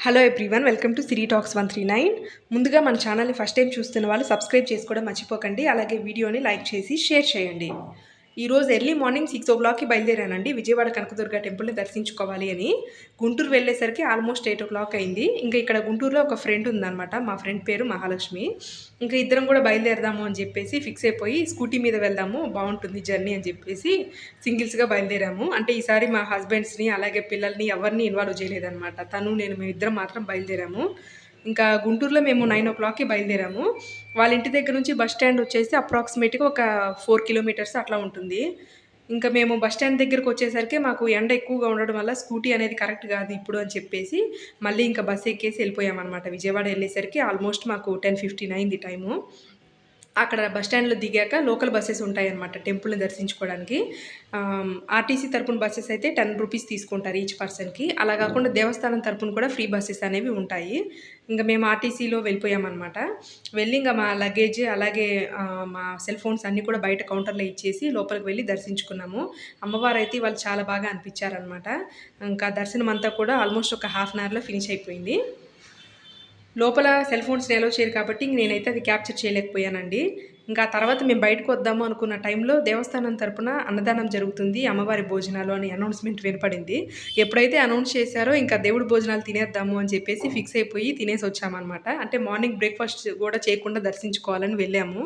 Hello everyone, welcome to Siri talks 139. ముందుగా మన ఛానల్ని ఫస్ట్ టైం చూస్తున్న వాళ్ళు సబ్స్క్రైబ్ చేసుకోవడం మర్చిపోకండి. అలాగే వీడియోని లైక్ చేసి షేర్ చేయండి. ఈరోజు ఎర్లీ మార్నింగ్ 6 o'clockకి బయలుదేరానండి. విజయవాడ కనకదుర్గ టెంపుల్ని దర్శించుకోవాలి అని. గుంటూరు వెళ్ళేసరికి ఆల్మోస్ట్ 8 o'clock అయింది. ఇంకా ఇక్కడ గుంటూరులో ఒక ఫ్రెండ్ ఉందన్నమాట. మా ఫ్రెండ్ పేరు మహాలక్ష్మి. ఇంకా ఇద్దరం కూడా బయలుదేరదాము అని చెప్పేసి ఫిక్స్ అయిపోయి స్కూటీ మీద వెళ్దాము, బాగుంటుంది జర్నీ అని చెప్పేసి సింగిల్స్గా బయలుదేరాము. అంటే ఈసారి మా హస్బెండ్స్ని అలాగే పిల్లల్ని ఎవరిని ఇన్వాల్వ్ చేయలేదన్నమాట. తను నేను మేమిద్దరం మాత్రం బయలుదేరాము. ఇంకా గుంటూరులో మేము 9 o'clockకి బయలుదేరాము. వాళ్ళ ఇంటి దగ్గర నుంచి బస్ స్టాండ్ వచ్చేసి అప్రాక్సిమేట్గా ఒక 4 kilometers అట్లా ఉంటుంది. ఇంకా మేము బస్ స్టాండ్ దగ్గరకు వచ్చేసరికి మాకు ఎండ ఎక్కువగా ఉండడం వల్ల స్కూటీ అనేది కరెక్ట్ కాదు ఇప్పుడు అని చెప్పేసి మళ్ళీ ఇంకా బస్ ఎక్కేసి వెళ్ళిపోయామన్నమాట. విజయవాడ వెళ్ళేసరికి ఆల్మోస్ట్ మాకు 10:15 అయింది టైము. అక్కడ బస్ స్టాండ్లో దిగాక లోకల్ బస్సెస్ ఉంటాయన్నమాట టెంపుల్ని దర్శించుకోవడానికి. ఆర్టీసీ తరపున బస్సెస్ అయితే 10 రూపీస్ తీసుకుంటారు ఈచ్ పర్సన్కి. అలా కాకుండా దేవస్థానం తరపున కూడా ఫ్రీ బస్సెస్ అనేవి ఉంటాయి. ఇంకా మేము ఆర్టీసీలో వెళ్ళిపోయామన్నమాట. వెళ్ళి ఇంకా మా లగేజ్ అలాగే మా సెల్ ఫోన్స్ అన్నీ కూడా బయట కౌంటర్లో ఇచ్చేసి లోపలికి వెళ్ళి దర్శించుకున్నాము. అమ్మవారు అయితే వాళ్ళు చాలా బాగా అనిపించారనమాట. ఇంకా దర్శనం అంతా కూడా ఆల్మోస్ట్ ఒక హాఫ్ అన్ అవర్లో ఫినిష్ అయిపోయింది. లోపల సెల్ ఫోన్స్ని అలౌ చేయరు కాబట్టి నేనైతే అది క్యాప్చర్ చేయలేకపోయానండి. ఇంకా తర్వాత మేము బయటకు వద్దాము అనుకున్న టైంలో దేవస్థానం తరపున అన్నదానం జరుగుతుంది, అమ్మవారి భోజనాలు అని అనౌన్స్మెంట్ వినపడింది. ఎప్పుడైతే అనౌన్స్ చేశారో ఇంకా దేవుడి భోజనాలు తినేద్దాము అని చెప్పేసి ఫిక్స్ అయిపోయి తినేసి వచ్చామన్నమాట. అంటే మార్నింగ్ బ్రేక్ఫాస్ట్ కూడా చేయకుండా దర్శించుకోవాలని వెళ్ళాము.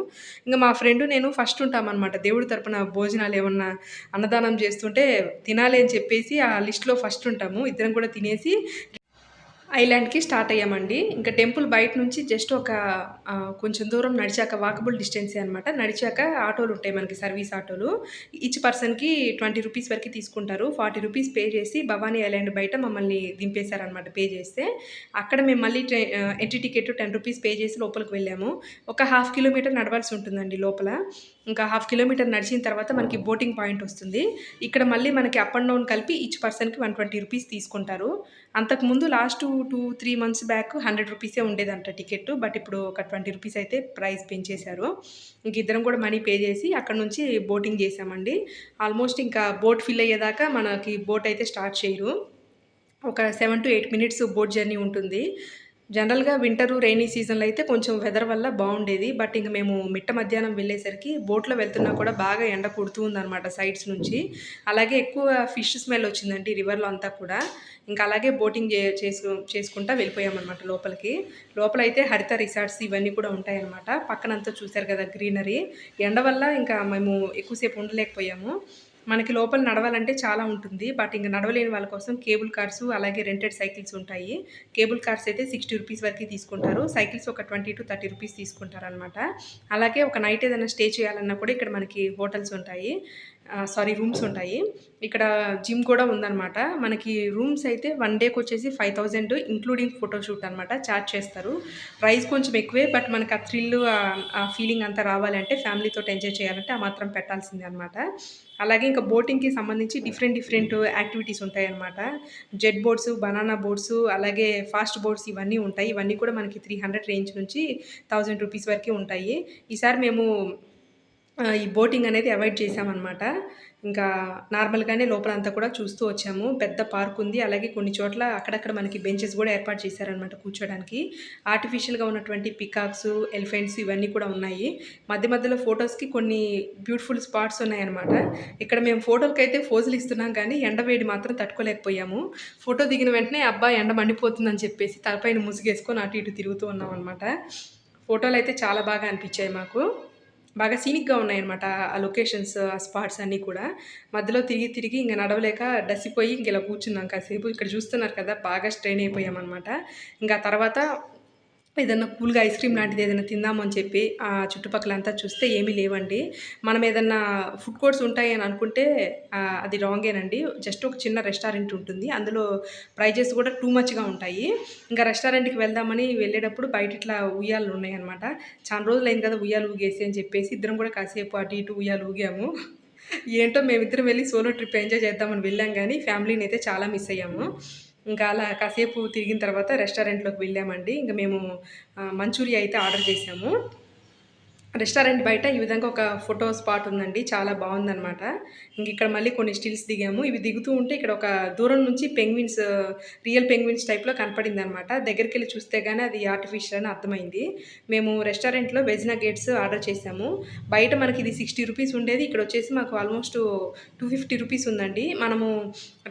ఇంకా మా ఫ్రెండ్ నేను ఫస్ట్ ఉంటామన్నమాట. దేవుడి తరపున భోజనాలు ఏమన్నా అన్నదానం చేస్తుంటే తినాలి అని చెప్పేసి ఆ లిస్ట్లో ఫస్ట్ ఉంటాము. ఇద్దరం కూడా తినేసి ఐలాండ్‌కి స్టార్ట్ అయ్యామండి. ఇంకా టెంపుల్ బయట నుంచి జస్ట్ ఒక కొంచెం దూరం నడిచాక వాకబుల్ డిస్టెన్సే అనమాట. నడిచాక ఆటోలు ఉంటాయి మనకి, సర్వీస్ ఆటోలు. ఈచ్ పర్సన్‌కి 20 రూపీస్ వరకు తీసుకుంటారు. 40 రూపీస్ పే చేసి భవానీ ఐలాండ్ బయట మమ్మల్ని దింపేశారనమాట పే చేస్తే. అక్కడ మేము మళ్ళీ ఎంట్రీ టికెట్ 10 రూపీస్ పే చేసి లోపలికి వెళ్ళాము. ఒక హాఫ్ కిలోమీటర్ నడవాల్సి ఉంటుందండి లోపల. ఇంకా హాఫ్ కిలోమీటర్ నడిచిన తర్వాత మనకి బోటింగ్ పాయింట్ వస్తుంది. ఇక్కడ మళ్ళీ మనకి అప్ అండ్ డౌన్ కలిపి ఈచ్ పర్సన్‌కి 120 రూపీస్ తీసుకుంటారు. అంతకుముందు లాస్ట్ 2-3 మంత్స్ బ్యాక్ 100 రూపీసే ఉండేదంట టికెట్. బట్ ఇప్పుడు ఒక 20 రూపీస్ అయితే ప్రైస్ పెంచేశారు. ఇంక ఇద్దరం కూడా మనీ పే చేసి అక్కడ నుంచి బోటింగ్ చేసామండి. ఆల్మోస్ట్ ఇంకా బోట్ ఫిల్ అయ్యేదాకా మనకి బోట్ అయితే స్టార్ట్ చేయరు. ఒక 7-8 మినిట్స్ బోట్ జర్నీ ఉంటుంది. జనరల్‌గా వింటరు, రెయినీ సీజన్‌లో అయితే కొంచెం వెదర్ వల్ల బాగుండేది. బట్ ఇంక మేము మిట్ట మధ్యాహ్నం వెళ్ళేసరికి బోట్‌లో వెళ్తున్నా కూడా బాగా ఎండ కొడుతూ ఉందనమాట సైడ్స్ నుంచి. అలాగే ఎక్కువ ఫిష్ స్మెల్ వచ్చిందండి రివర్‌లో అంతా కూడా. ఇంకా అలాగే బోటింగ్ చేసుకుంటా వెళ్ళిపోయామన్నమాట లోపలికి. లోపలైతే హరిత రిసార్ట్స్ ఇవన్నీ కూడా ఉంటాయన్నమాట. పక్కనంతా చూశారు కదా గ్రీనరీ. ఎండ వల్ల ఇంకా మేము ఎక్కువసేపు ఉండలేకపోయాము. మనకి లోపల నడవాలంటే చాలా ఉంటుంది. బట్ ఇంక నడవలేని వాళ్ళ కోసం కేబుల్ కార్స్ అలాగే రెంటెడ్ సైకిల్స్ ఉంటాయి. కేబుల్ కార్స్ అయితే 60 రూపీస్ వరకు తీసుకుంటారు. సైకిల్స్ ఒక 20-30 రూపీస్ తీసుకుంటారనమాట. అలాగే ఒక నైట్ ఏదైనా స్టే చేయాలన్నా కూడా ఇక్కడ మనకి హోటల్స్ ఉంటాయి. రూమ్స్ ఉంటాయి. ఇక్కడ జిమ్ కూడా ఉందనమాట. మనకి రూమ్స్ అయితే 1 డేకి వచ్చేసి 5000 ఇంక్లూడింగ్ ఫోటోషూట్ అనమాట చార్జ్ చేస్తారు. ప్రైస్ కొంచెం ఎక్కువే. బట్ మనకి ఆ థ్రిల్ ఆ ఫీలింగ్ అంతా రావాలంటే ఫ్యామిలీతో ఎంజాయ్ చేయాలంటే ఆ మాత్రం పెట్టాల్సిందే అనమాట. అలాగే ఇంకా బోటింగ్‌కి సంబంధించి డిఫరెంట్ యాక్టివిటీస్ ఉంటాయన్నమాట. జెట్ బోట్స్, బనానా బోట్స్ అలాగే ఫాస్ట్ బోట్స్ ఇవన్నీ ఉంటాయి. ఇవన్నీ కూడా మనకి 300 రేంజ్ నుంచి 1000 రూపీస్ వరకే ఉంటాయి. ఈసారి మేము ఈ బోటింగ్ అనేది అవాయిడ్ చేశామన్నమాట. ఇంకా నార్మల్‌గానే లోపలంతా కూడా చూస్తూ వచ్చాము. పెద్ద పార్క్ ఉంది. అలాగే కొన్ని చోట్ల అక్కడక్కడ మనకి బెంచెస్ కూడా ఏర్పాటు చేశారనమాట కూర్చోడానికి. ఆర్టిఫిషియల్‌గా ఉన్నటువంటి పికాక్స్, ఎలిఫెంట్స్ ఇవన్నీ కూడా ఉన్నాయి. మధ్య మధ్యలో ఫోటోస్‌కి కొన్ని బ్యూటిఫుల్ స్పాట్స్ ఉన్నాయన్నమాట. ఇక్కడ మేము ఫోటోలకైతే ఫోజులు ఇస్తున్నాం కానీ ఎండ వేడి మాత్రం తట్టుకోలేకపోయాము. ఫోటో దిగిన వెంటనే అబ్బా! ఎండ మండిపోతుందని చెప్పేసి తలపైన ముసుగేసుకొని అటు ఇటు తిరుగుతూ ఉన్నామన్నమాట. ఫోటోలైతే చాలా బాగా అనిపించాయి మాకు. బాగా సీనిక్‌గా ఉన్నాయన్నమాట ఆ లొకేషన్స్, ఆ స్పాట్స్ అన్నీ కూడా. మధ్యలో తిరిగి తిరిగి ఇంక నడవలేక డసిపోయి ఇంక ఇలా కూర్చున్నాం కాసేపు. ఇక్కడ చూస్తున్నారు కదా! బాగా స్ట్రెయిన్ అయిపోయామన్నమాట. ఇంకా తర్వాత ఏదన్నా కూల్‌గా ఐస్ క్రీమ్ లాంటిది ఏదైనా తిందాము అని చెప్పి చుట్టుపక్కలంతా చూస్తే ఏమీ లేవండి. మనం ఏదన్నా ఫుడ్ కోర్ట్స్ ఉంటాయని అనుకుంటే అది రాంగేనండి. జస్ట్ ఒక చిన్న రెస్టారెంట్ ఉంటుంది. అందులో ప్రైజెస్ కూడా టూ మచ్‌గా ఉంటాయి. ఇంకా రెస్టారెంట్‌కి వెళ్దామని వెళ్ళేటప్పుడు బయట ఇట్లా ఉయ్యాలలు ఉన్నాయన్నమాట. చాలా రోజులైంది కదా ఉయ్యాల ఊగేసి అని చెప్పేసి ఇద్దరం కూడా కాసేపు అటు ఇటు ఉయ్యాల ఊగాము. ఏంటో మేమిద్దరం వెళ్ళి సోలో ట్రిప్ ఎంజాయ్ చేద్దామని వెళ్ళాం గానీ ఫ్యామిలీని అయితే చాలా మిస్ అయ్యాము. ఇంకా అలా కాసేపు తిరిగిన తర్వాత రెస్టారెంట్‌లోకి వెళ్ళామండి. ఇంక మేము మంచూరియా అయితే ఆర్డర్ చేసాము. రెస్టారెంట్ బయట ఈ విధంగా ఒక ఫోటో స్పాట్ ఉందండి. చాలా బావుందనమాట. ఇక్కడ మళ్ళీ కొన్ని స్టిల్స్ దిగాము. ఇవి దిగుతూ ఉంటే ఇక్కడ ఒక దూరం నుంచి పెంగ్విన్స్ రియల్ పెంగ్విన్స్ టైప్‌లో కనపడిందనమాట. దగ్గరికెళ్ళి చూస్తే గాని అది ఆర్టిఫిషియల్ అని అర్థమైంది. మేము రెస్టారెంట్‌లో వెజ్ నగ్గెట్స్ ఆర్డర్ చేశాము. బయట మనకి ఇది ₹60 ఉండేది. ఇక్కడొచ్చేసి మాకు ఆల్‌మోస్ట్ ₹250 ఉందండి. మనము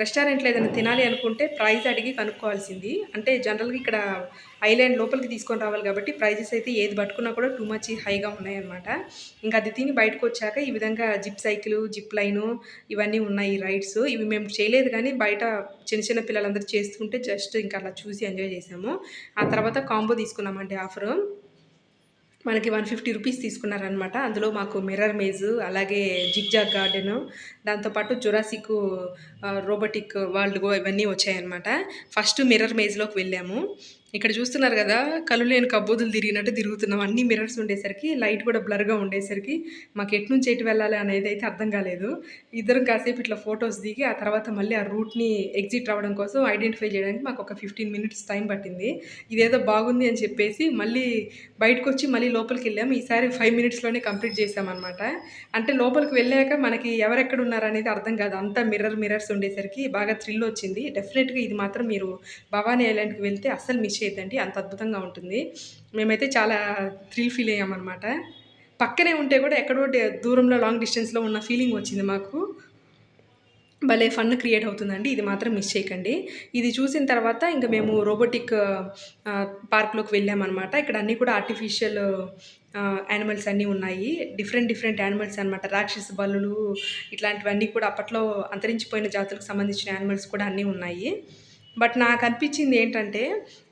రెస్టారెంట్‌లో ఏదైనా తినాలి అనుకుంటే ప్రైస్ అడిగి కనుక్కోవాల్సింది. అంటే జనరల్‌గా ఇక్కడ ఐలాండ్ లోపలికి తీసుకొని రావాలి కాబట్టి ప్రైజెస్ అయితే ఏది పట్టుకున్నా కూడా టూ మచ్ హైగా ఉన్నాయన్నమాట. ఇంకా అది తిని బయటకొచ్చాక ఈ విధంగా జిప్ సైకిలు, జిప్ లైను ఇవన్నీ ఉన్నాయి రైడ్స్. ఇవి మేము చేయలేదు గానీ బయట చిన్న చిన్న పిల్లలందరూ చేస్తుంటే జస్ట్ ఇంకా అలా చూసి ఎంజాయ్ చేశాము. ఆ తర్వాత కాంబో తీసుకున్నామండి ఆఫరు. మనకి ₹150 తీసుకున్నారనమాట. అందులో మాకు మిర్రర్ మేజ్, అలాగే జిగ్‌జాగ్ గార్డెను, దాంతో పాటు జురాసిక్ రోబోటిక్ వరల్డ్ ఇవన్నీ వచ్చాయన్నమాట. ఫస్ట్ మిర్రర్ మేజ్‌లోకి వెళ్ళాము. ఇక్కడ చూస్తున్నారు గదా! కళ్ళు లేని కబోదులు తిరిగినట్టు తిరుగుతున్నాం. అన్ని మిర్రర్స్ ఉండేసరికి లైట్ కూడా బ్లర్‌గా ఉండేసరికి మాకు ఎటు నుంచి ఎటు వెళ్ళాలి అనేదైతే అర్థం కాలేదు. ఇద్దరం కాసేపు ఇట్లా ఫోటోస్ దిగి ఆ తర్వాత మళ్ళీ ఆ రూట్‌ని ఎగ్జిట్ అవ్వడం కోసం ఐడెంటిఫై చేయడానికి మాకు ఒక 15 మినిట్స్ టైం పట్టింది. ఇదేదో బాగుంది అని చెప్పేసి మళ్ళీ బయటకొచ్చి మళ్ళీ లోపలికెళ్ళాము. ఈసారి 5 మినిట్స్‌లోనే కంప్లీట్ చేశామనమాట. అంటే లోపలికి వెళ్ళాక మనకి ఎవరెక్కడున్నారనేది అర్థం కాదు. అంతా మిర్రర్స్ ఉండేసరికి బాగా థ్రిల్లొచ్చింది. డెఫినెట్‌గా ఇది మాత్రం మీరు భవానీ ఐలాండ్‌కి వెళ్తే అస్సలు మిస్ చేయొద్దండి. అంత అద్భుతంగా ఉంటుంది. మేమైతే చాలా థ్రిల్ ఫీల్ అయ్యామనమాట. పక్కనే ఉంటే కూడా ఎక్కడో దూరంలో లాంగ్ డిస్టెన్స్‌లో ఉన్న ఫీలింగ్ వచ్చింది మాకు. భలే ఫన్ క్రియేట్ అవుతుందండి. ఇది మాత్రం మిస్ చేయకండి. ఇది చూసిన తర్వాత ఇంక మేము రోబోటిక్ పార్క్‌లోకి వెళ్ళామనమాట. ఇక్కడ అన్నీ కూడా ఆర్టిఫిషియల్ యానిమల్స్ అన్నీ ఉన్నాయి. డిఫరెంట్ యానిమల్స్ అనమాట. రాక్షస బల్లులు ఇట్లాంటివన్నీ కూడా అప్పట్లో అంతరించిపోయిన జాతులకు సంబంధించిన యానిమల్స్ కూడా అన్నీ ఉన్నాయి. బట్ నాకనిపించింది ఏంటంటే,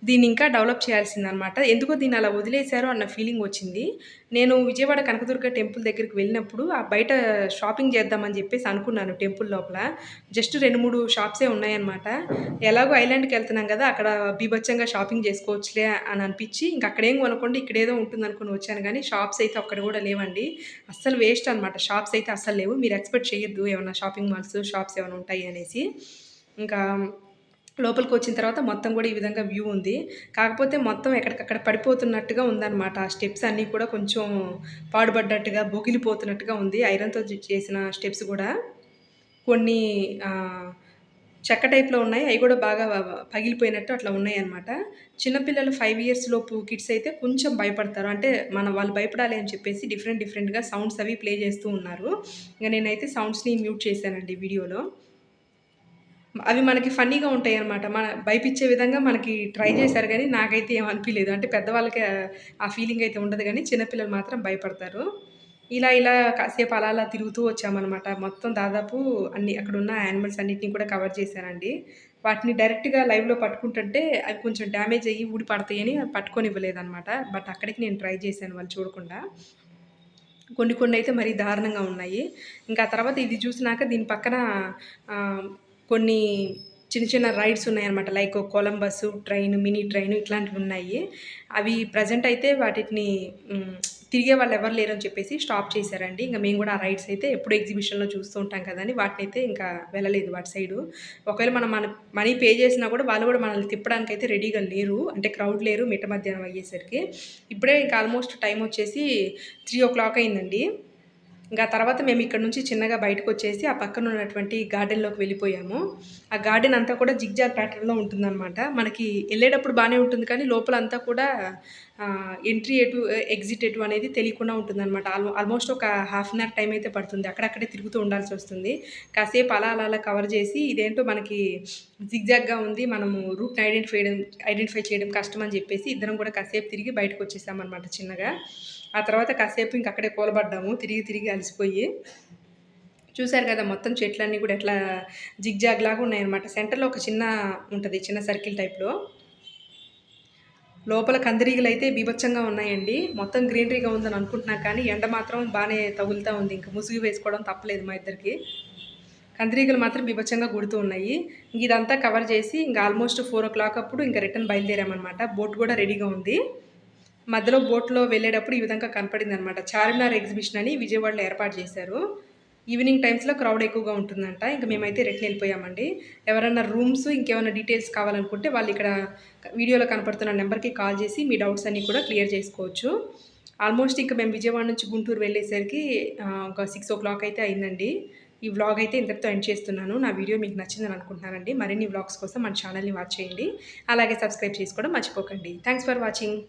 దీన్ని ఇంకా డెవలప్ చేయాల్సిందనమాట. ఎందుకో దీన్ని అలా వదిలేశారు అన్న ఫీలింగ్ వచ్చింది. నేను విజయవాడ కనకదుర్గ టెంపుల్ దగ్గరికి వెళ్ళినప్పుడు, ఆ బయట షాపింగ్ చేద్దామని చెప్పేసి అనుకున్నాను టెంపుల్ లోపల. జస్ట్ 2, 3 షాప్సే ఉన్నాయన్నమాట. ఎలాగో ఐలాండ్‌కెళ్తున్నాం గదా! అక్కడ బీభత్సంగా షాపింగ్ చేసుకోవచ్చులే అని అనిపిచ్చి, ఇంక అక్కడేం కొనకుండా ఇక్కడేదో ఉంటుందనుకోని వచ్చాను గానీ, షాప్స్ అయితే ఒక్కటి గూడా లేవండి. అస్సలు వేస్ట్ అనమాట. షాప్స్ అయితే అస్సలు లేవు. మీరు ఎక్స్‌పెక్ట్ చేయొద్దు ఏమన్నా షాపింగ్ మాల్స్, షాప్స్ ఏమైనా ఉంటాయి అనేసి. ఇంకా లోపలికొచ్చిన తర్వాత మొత్తం గూడా ఈ విధంగా వ్యూ ఉంది. కాకపోతే మొత్తం ఎక్కడికక్కడ పడిపోతున్నట్టుగా ఉందనమాట. ఆ స్టెప్స్ అన్నీ కూడా కొంచెం పాడుబడ్డట్టుగా, బొగిలిపోతున్నట్టుగా ఉంది. ఐరన్‌తో చేసిన స్టెప్స్ గూడా. కొన్ని ఆహ్, చెక్క టైప్‌లో ఉన్నాయి. అయి గూడా బాగా పగిలిపోయినట్టు అట్లా ఉన్నాయన్నమాట. చిన్న పిల్లలు 5 ఇయర్స్ లోపు కిడ్స్ అయితే కొంచెం భయపడతారు. అంటే వాళ్ళు భయపడాలి అని చెప్పేసి డిఫరెంట్‌గా సౌండ్స్ అవి ప్లే చేస్తూ ఉన్నారు. ఇంక నేనైతే సౌండ్స్‌ని మ్యూట్ చేశానండి వీడియోలో. అవి మనకి ఫన్నీగా ఉంటాయన్నమాట. భయపిచ్చే విధంగా మనకి ట్రై చేశారు గానీ, నాకైతే ఏమి అనిపియలేదు. అంటే పెద్దవాళ్ళకి ఆ ఫీలింగ్ అయితే ఉండదు గానీ, చిన్న పిల్లలు మాత్రం భయపడతారు. ఇలా కాసేపు అలా తిరుగుతూ వచ్చామనమాట. మొత్తం దాదాపు అక్కడున్న యానిమల్స్ అన్నిటిని కూడా కవర్ చేశానండి. వాటిని డైరెక్ట్‌గా లైవ్‌లో పట్టుకుంటుంటే అవి కొంచెం డ్యామేజ్ అయ్యి ఊడి పడతాయని పట్టుకోనివ్వలేదనమాట. బట్ అక్కడికి నేను ట్రై చేశాను వాళ్ళు చూడకుండా. కొన్నయితే మరీ దారుణంగా ఉన్నాయి. ఇంకా ఆ తర్వాత ఇది చూసినాక దీని పక్కన ఆహ్, కొన్ని చిన్న రైడ్స్ ఉన్నాయన్నమాట. Like Columbus train, mini train ఇట్లాంటివున్నాయి. అవి ప్రెజెంట్ అయితే వాటిని తిరిగే వాళ్ళెవరు లేరని చెప్పేసి స్టాప్ చేశారండి. ఇంక మేము గూడా ఆ రైడ్స్ అయితే ఎప్పుడు ఎగ్జిబిషన్‌లో చూస్తూ ఉంటాం కదా అని వాటినైతే ఇంకా వెళ్ళలేదు వాటి సైడు. ఒకవేళ మనం మనీ పే చేసినా కూడా వాళ్ళు గూడా మనల్ని తిప్పడానికైతే రెడీగా లేరు. అంటే క్రౌడ్ లేరు మిట్ట మధ్యాహ్నం అయ్యేసరికి. ఇప్పుడే ఇంకా ఆల్మోస్ట్ టైమొచ్చేసి 3:00 అయిందండి. ఇంకా తర్వాత మేము ఇక్కడ నుంచి చిన్నగా బయటకొచ్చేసి ఆ పక్కన ఉన్నటువంటి గార్డెన్‌లోకి వెళ్ళిపోయాము. ఆ గార్డెన్ అంతా కూడా జిగ్‌జాగ్ ప్యాటర్న్‌లో ఉంటుందనమాట. మనకి ఎళ్ళేటప్పుడు బానే ఉంటుంది కానీ లోపలంతా కూడా ఎంట్రీ ఎటు, ఎగ్జిట్ ఎటు అనేది తెలియకుండా ఉంటుందనమాట. ఆల్మోస్ట్ ఒక హాఫ్ అన్ అవర్ టైం అయితే పడుతుంది. అక్కడక్కడే తిరుగుతూ ఉండాల్సొస్తుంది. కాసేపు అలా కవర్ చేసి ఇదేంటో మనకి జిగ్‌జాగ్‌గా ఉంది. మనము రూట్‌ని ఐడెంటిఫై చేయడం కష్టం అని చెప్పేసి ఇద్దరం కూడా కాసేపు తిరిగి బయటకొచ్చేసామనమాట చిన్నగా. ఆ తర్వాత కాసేపు ఇంక అక్కడే కూలబడ్డాము తిరిగి అలసిపోయి. చూసారు కదా! మొత్తం చెట్లన్నీ కూడా ఎట్లా జిగ్‌జాగ్ లాగా ఉన్నాయన్నమాట. సెంటర్‌లో ఒక చిన్న ఉంటది. చిన్న సర్కిల్ టైప్‌లో. లోపల కందిరీగలైతే బీభత్సంగా ఉన్నాయండి. మొత్తం గ్రీనరీగా ఉందని అనుకుంటున్నా కానీ ఎండ మాత్రం బానే తగులుతా ఉంది. ఇంక ముసుగు వేసుకోవడం తప్పలేదు మా ఇద్దరికీ. కందిరీగలు మాత్రం బీభత్సంగా గుడుతూ ఉన్నాయి. ఇదంతా కవర్ చేసి ఇంక ఆల్మోస్ట్ 4:00 అప్పుడు ఇంక రిటర్న్ బయలుదేరామనమాట. బోట్ కూడా రెడీగా ఉంది. మధ్యలో బోట్‌లో వెళ్ళేటప్పుడు ఈ విధంగా కనపడిందనమాట. చార్మినార్ ఎగ్జిబిషన్ అని విజయవాడలో ఏర్పాటు చేశారు. ఈవినింగ్ టైమ్స్‌లో క్రౌడ్ ఎక్కువగా ఉంటుందంట. ఇంక మేమైతే రిటర్న్ ఎళ్ళిపోయామండి. ఎవరన్నా రూమ్స్ ఇంకేమైనా డీటెయిల్స్ కావాలనుకుంటే వాళ్ళు ఇక్కడ వీడియోలో కనపడుతున్న నెంబర్‌కి కాల్ చేసి మీ డౌట్స్ అన్నీ కూడా క్లియర్ చేసుకోవచ్చు. ఆల్మోస్ట్ ఇంకా మేము విజయవాడ నుంచి గుంటూరు వెళ్ళేసరికి ఒక 6:00 అయితే అయిందండి. ఈ వ్లాగ్ అయితే ఇంతటితో ఎండ్ చేస్తున్నాను. నా వీడియో మీకు నచ్చిందని అనుకుంటున్నానండి. మరిన్ని వ్లాగ్స్ కోసం మన ఛానల్‌ని వాచ్ చేయండి. అలాగే సబ్స్క్రైబ్ చేసుకోవడం మర్చిపోకండి. Thanks for watching.